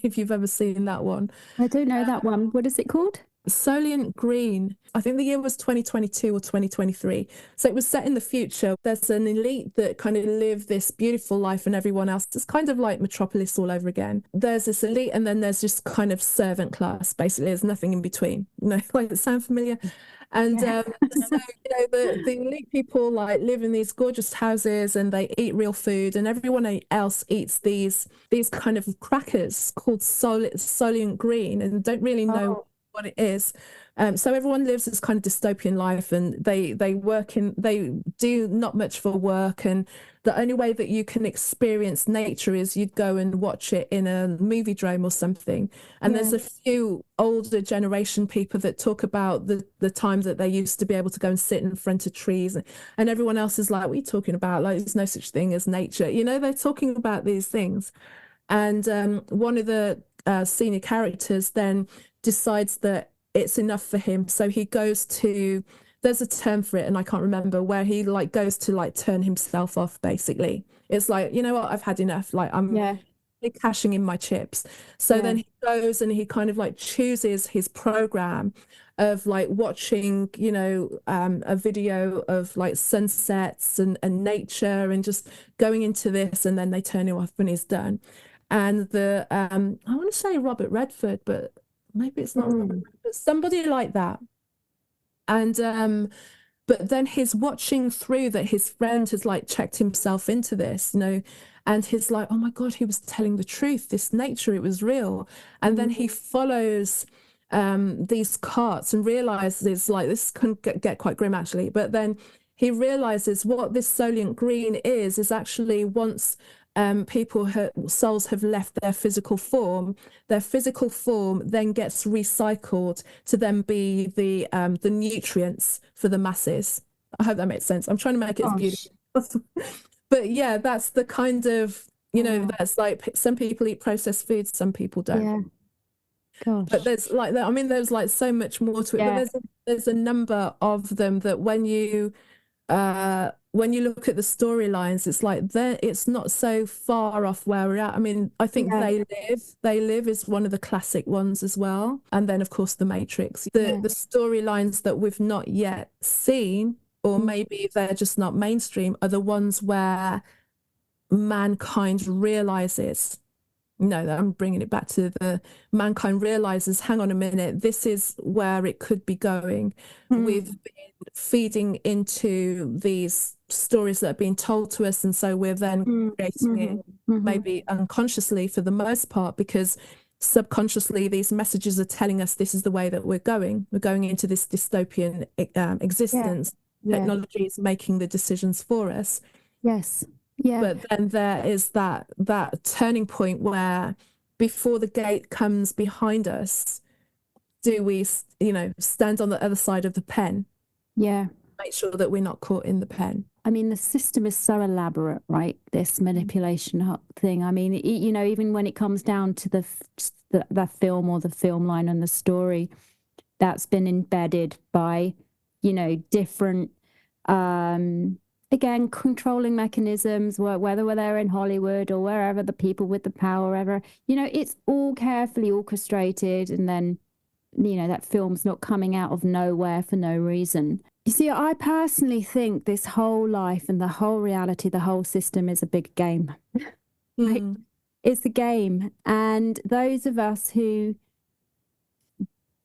S1: if you've ever seen that one.
S2: I don't know that one. What is it called?
S1: Solient Green. I think the year was 2022 or 2023. So it was set in the future. There's an elite that kind of live this beautiful life and everyone else. It's kind of like Metropolis all over again. There's this elite and then there's just kind of servant class. Basically, there's nothing in between. You know, like it sound familiar? And
S2: Yeah.
S1: so, you know, the elite people like live in these gorgeous houses and they eat real food, and everyone else eats these kind of crackers called Solient Green and don't really know
S2: Oh,
S1: what it is. So everyone lives this kind of dystopian life, and they do not much for work, and the only way that you can experience nature is you'd go and watch it in a movie drome or something. And
S2: yeah.
S1: there's a few older generation people that talk about the time that they used to be able to go and sit in front of trees, and everyone else is like, what are you talking about? Like, there's no such thing as nature. You know, they're talking about these things. And one of the senior characters then decides that it's enough for him. So he goes to there's a term for it and I can't remember, where he like goes to like turn himself off basically. It's like, you know what, I've had enough. Like I'm
S2: Yeah.
S1: cashing in my chips. So then he goes and he kind of like chooses his program of like watching, you know, a video of like sunsets and nature and just going into this, and then they turn him off when he's done. And the I want to say Robert Redford, but maybe it's not Robert Redford, somebody like that. And but then he's watching through that his friend has like checked himself into this, you know, and he's like, oh my God, he was telling the truth, this nature, it was real. And then he follows these carts and realizes, like, this can get quite grim actually, but then he realizes what this Solient Green is actually once souls have left their physical form then gets recycled to then be the nutrients for the masses. I hope that makes sense. I'm trying to make it as beautiful. But yeah, that's the kind of, you know, that's like some people eat processed foods, some people don't.
S2: Yeah. Gosh.
S1: But there's like that. I mean, there's like so much more to it.
S2: Yeah.
S1: But there's a number of them that when you look at the storylines, it's like it's not so far off where we're at. I mean, I think They Live is one of the classic ones as well. And then of course The Matrix. The storylines that we've not yet seen, or maybe they're just not mainstream, are the ones where mankind realizes, no, I'm bringing it back to the mankind realizes, hang on a minute, this is where it could be going. We've been feeding into these stories that are being told to us, and so we're then creating it maybe unconsciously for the most part, because subconsciously these messages are telling us this is the way that we're going into this dystopian existence. Technology is making the decisions for us. But then there is that turning point where before the gate comes behind us, do we, you know, stand on the other side of the pen? Make sure that we're not caught in the pen.
S2: I mean, the system is so elaborate, right? This manipulation thing. I mean, you know, even when it comes down to the film or the film line and the story, that's been embedded by, you know, different again, controlling mechanisms, whether they're in Hollywood or wherever, the people with the power, wherever, you know, it's all carefully orchestrated. And then, you know, that film's not coming out of nowhere for no reason. You see, I personally think this whole life and the whole reality, the whole system is a big game. Like, it's a game. And those of us who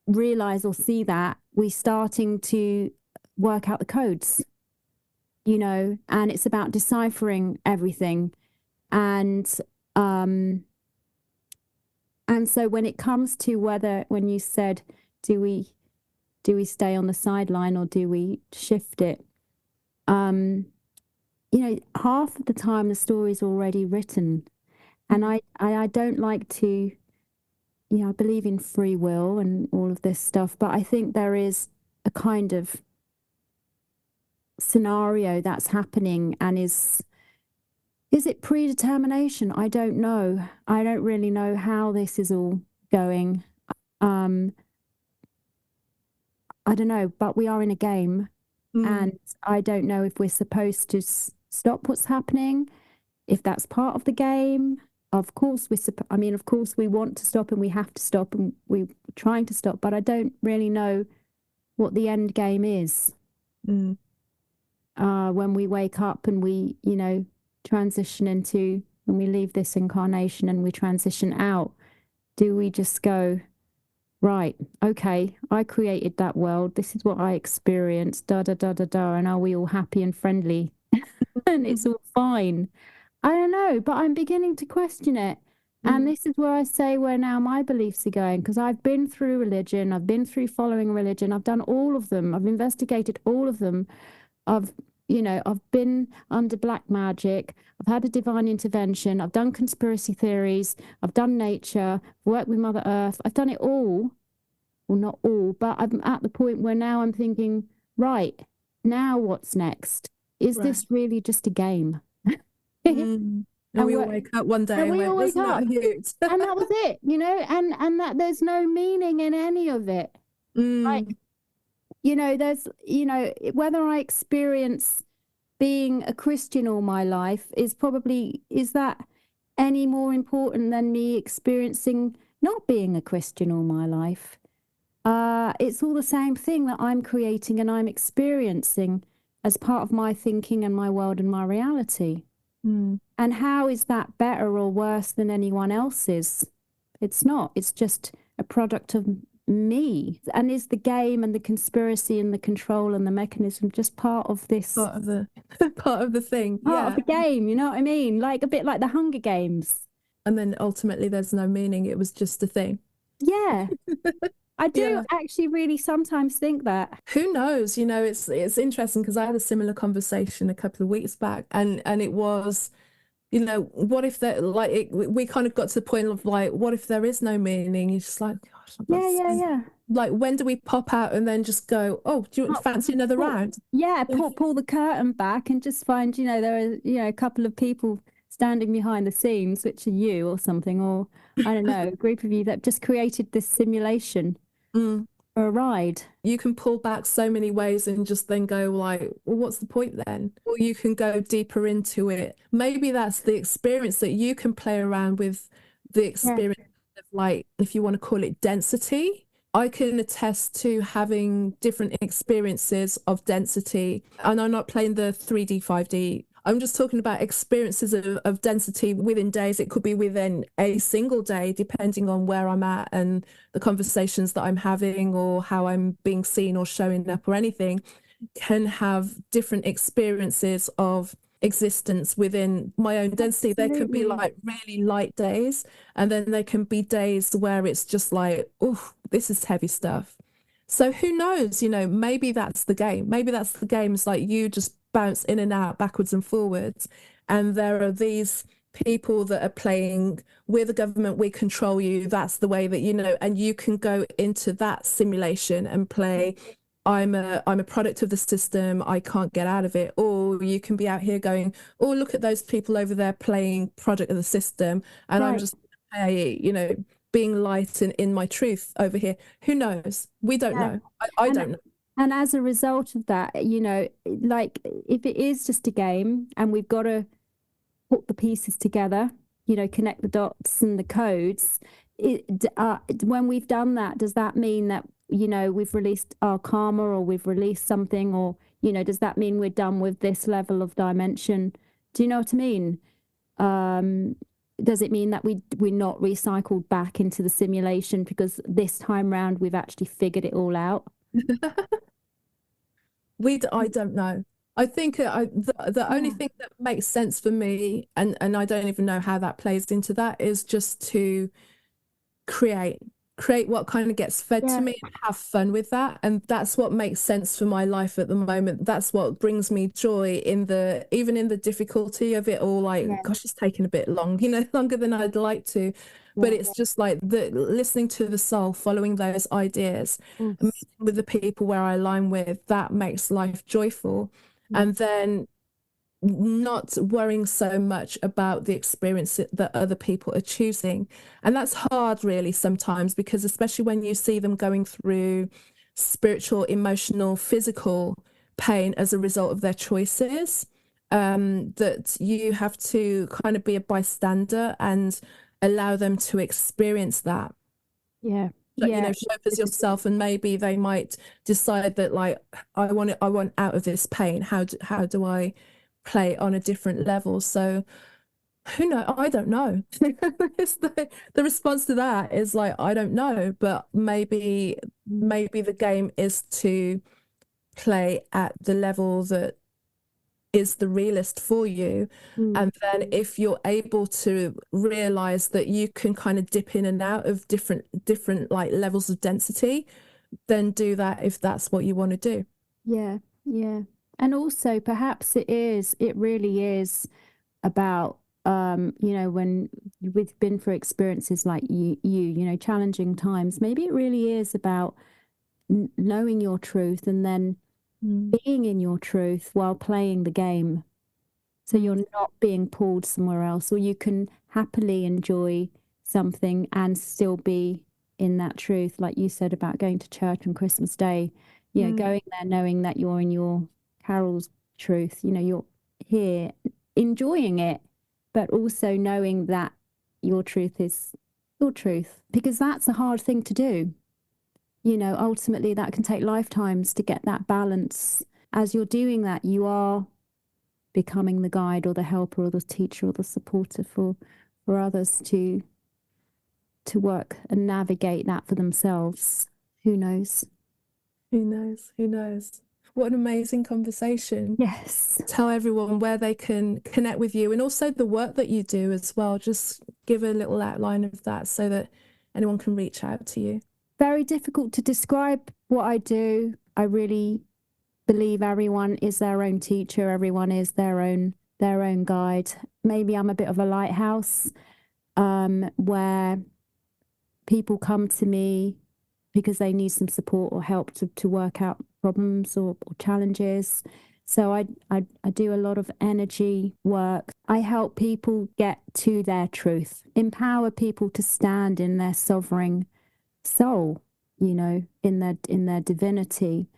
S2: realize or see that, we're starting to work out the codes. You know, and it's about deciphering everything. And so when it comes to when you said, do we stay on the sideline or do we shift it? You know, half of the time the story's already written. And I don't like to, you know, I believe in free will and all of this stuff, but I think there is a kind of scenario that's happening, and is it predetermination? I don't know. I don't really know how this is all going. I don't know, but we are in a game, and I don't know if we're supposed to stop what's happening, if that's part of the game. Of course of course we want to stop and we have to stop and we're trying to stop, but I don't really know what the end game is. When we wake up and we, you know, transition into, when we leave this incarnation and we transition out, do we just go, right, okay, I created that world, this is what I experienced, da da da da da, and are we all happy and friendly and it's all fine? I don't know, but I'm beginning to question it. And this is where I say where now my beliefs are going, because I've been through religion, I've been through following religion, I've done all of them, I've investigated all of them. I've been under black magic, I've had a divine intervention, I've done conspiracy theories, I've done nature, worked with Mother Earth, I've done it all. Well, not all, but I'm at the point where now I'm thinking, right, now what's next? Is this really just a game?
S1: And we all wake up one day and we wake up.
S2: And that was it, you know, and that there's no meaning in any of it. Like, there's, whether I experience being a Christian all my life is that any more important than me experiencing not being a Christian all my life? It's all the same thing that I'm creating and I'm experiencing as part of my thinking and my world and my reality.
S1: Mm.
S2: And how is that better or worse than anyone else's? It's not. It's just a product of me. And is the game and the conspiracy and the control and the mechanism just part of this?
S1: Part of the part of the thing.
S2: Part of the game, you know what I mean? Like a bit like the Hunger Games.
S1: And then ultimately there's no meaning. It was just a thing.
S2: Yeah. I do actually really sometimes think that.
S1: Who knows? It's interesting because I had a similar conversation a couple of weeks back, and it was, what if there, like, we kind of got to the point of like, what if there is no meaning? You're just like, gosh,
S2: yeah.
S1: Like, when do we pop out and then just go, oh, do you fancy another round?
S2: Yeah, pull the curtain back and just find, there are, a couple of people standing behind the scenes, which are you or something, or I don't know, a group of you that just created this simulation. For a ride.
S1: You can pull back so many ways and just then go like, well, what's the point then? Or you can go deeper into it. Maybe that's the experience that you can play around with, the experience of, like, if you want to call it density. I can attest to having different experiences of density, and I'm not playing the 3D, 5D. I'm just talking about experiences of density within days. It could be within a single day, depending on where I'm at and the conversations that I'm having or how I'm being seen or showing up or anything, can have different experiences of existence within my own density. Absolutely. There could be like really light days, and then there can be days where it's just like, oh, this is heavy stuff. So who knows, maybe that's the game. Maybe that's the game. It's like you just bounce in and out, backwards and forwards. And there are these people that are playing, we're the government, we control you. That's the way that, and you can go into that simulation and play, I'm a product of the system, I can't get out of it. Or you can be out here going, oh, look at those people over there playing product of the system. And I'm just, hey, being light and in my truth over here. Who knows? We don't know. I don't know.
S2: And as a result of that, like if it is just a game and we've got to put the pieces together, connect the dots and the codes, when we've done that, does that mean that, we've released our karma or we've released something, or, does that mean we're done with this level of dimension? Do you know what I mean? Does it mean that we're not recycled back into the simulation because this time round we've actually figured it all out?
S1: I don't know. I think the only thing that makes sense for me, and I don't even know how that plays into that, is just to create what kind of gets fed to me and have fun with that. And that's what makes sense for my life at the moment. That's what brings me joy even in the difficulty of it all. Like, gosh, it's taken a bit long, longer than I'd like to. But it's just like listening to the soul, following those ideas, meeting with the people where I align with, that makes life joyful. And then not worrying so much about the experience that other people are choosing. And that's hard really sometimes, because especially when you see them going through spiritual, emotional, physical pain as a result of their choices, that you have to kind of be a bystander and allow them to experience that.
S2: Yeah.
S1: But, show up as yourself, and maybe they might decide that, like, I want out of this pain. How do I play on a different level? So who knows? I don't know. The response to that is like, I don't know, but maybe the game is to play at the level that is the realist for you. And then if you're able to realize that you can kind of dip in and out of different like levels of density, then do that if that's what you want to do.
S2: Yeah. And also perhaps it really is about when we've been through experiences like you challenging times, maybe it really is about knowing your truth and then being in your truth while playing the game. So you're not being pulled somewhere else, or you can happily enjoy something and still be in that truth. Like you said about going to church on Christmas Day, going there knowing that you're in your Carol's truth, you're here enjoying it, but also knowing that your truth is your truth, because that's a hard thing to do. Ultimately that can take lifetimes to get that balance. As you're doing that, you are becoming the guide or the helper or the teacher or the supporter for others to work and navigate that for themselves. Who knows?
S1: Who knows? Who knows? What an amazing conversation.
S2: Yes.
S1: Tell everyone where they can connect with you and also the work that you do as well. Just give a little outline of that so that anyone can reach out to you.
S2: Very difficult to describe what I do. I really believe everyone is their own teacher. Everyone is their own guide. Maybe I'm a bit of a lighthouse where people come to me because they need some support or help to work out problems or challenges. So I do a lot of energy work. I help people get to their truth, empower people to stand in their sovereign soul, in their divinity,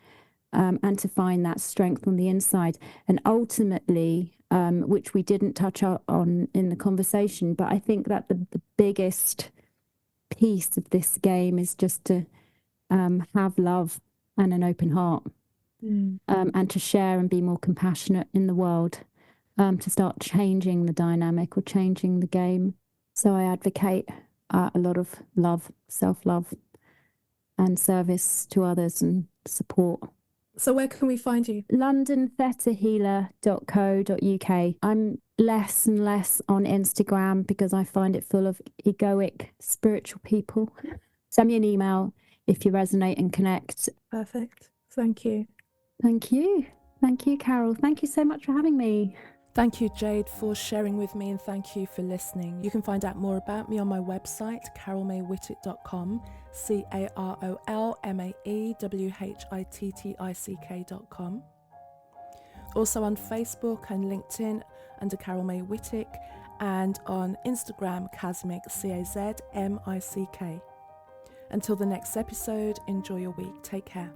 S2: and to find that strength on the inside. And ultimately, which we didn't touch on in the conversation, but I think that the biggest piece of this game is just to have love and an open heart, and to share and be more compassionate in the world, to start changing the dynamic or changing the game. So I advocate a lot of love, self-love, and service to others and support.
S1: So where can we find you?
S2: londonthetahealer.co.uk. I'm less and less on Instagram because I find it full of egoic spiritual people. Send me an email if you resonate and connect.
S1: Perfect. Thank you.
S2: Thank you. Thank you, Carol. Thank you so much for having me.
S1: Thank you, Jade, for sharing with me, and thank you for listening. You can find out more about me on my website, carolmaywhittick.com, carolmaywhittick.com. Also on Facebook and LinkedIn under Carol May Whittick, and on Instagram, Kazmic, Cazmick. Until the next episode, enjoy your week. Take care.